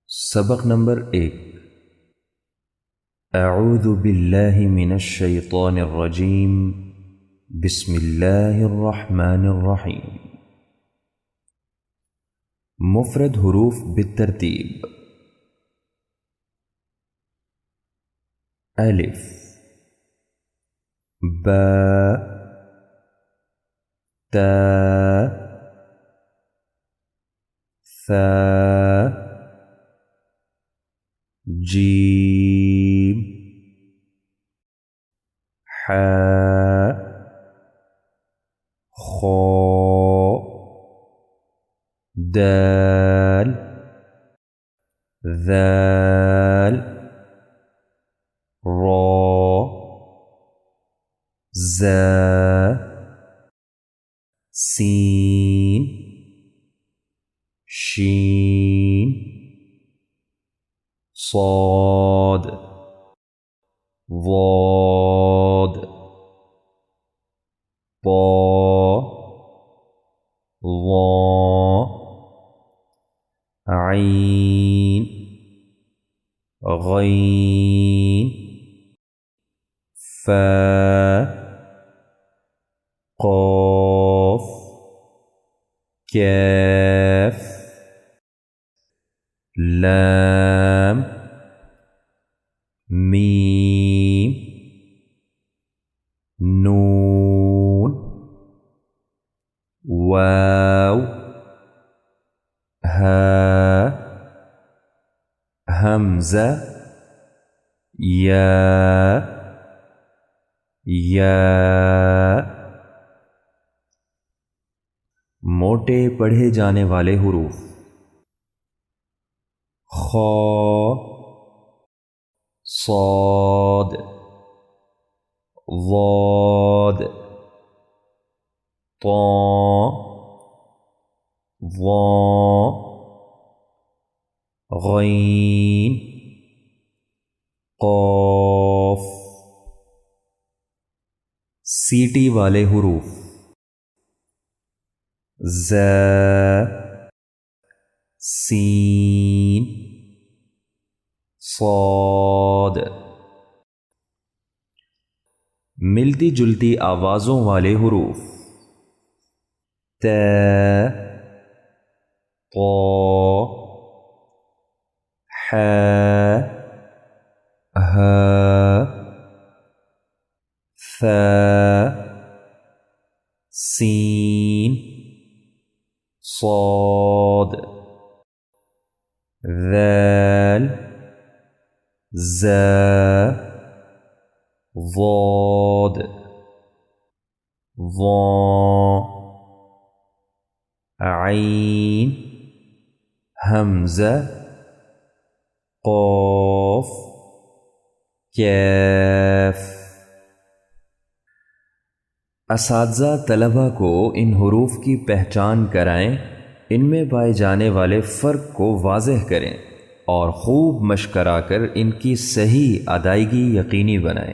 سبق نمبر 1۔ اعوذ باللہ من الشیطان الرجیم، بسم اللہ الرحمن الرحیم۔ مفرد حروف بالترتیب: الف، با، تا، ثا، جیم، حا، خا، دال، ذال، را، زا، سین، شین، صاد، ضاد، طا، ظا، عین، غین، فا، قاف، کاف، لام، میم، نون، واو، ہا، حمزہ، یا، موٹے پڑھے جانے والے حروف: خا، صاد، ضاد، طا، ظا، غین، قاف۔ سیٹی والے حروف: زا، سین، صاد۔ ملتی جلتی آوازوں والے حروف: تا، طا، حا، ہا، ثا، سین، صاد، ذال، زا، ضاد، ظا، عین، حمزہ، قاف، کاف۔ اساتذہ طلبہ کو ان حروف کی پہچان کرائیں، ان میں پائے جانے والے فرق کو واضح کریں اور خوب مشق کرا کر ان کی صحیح ادائیگی یقینی بنائیں۔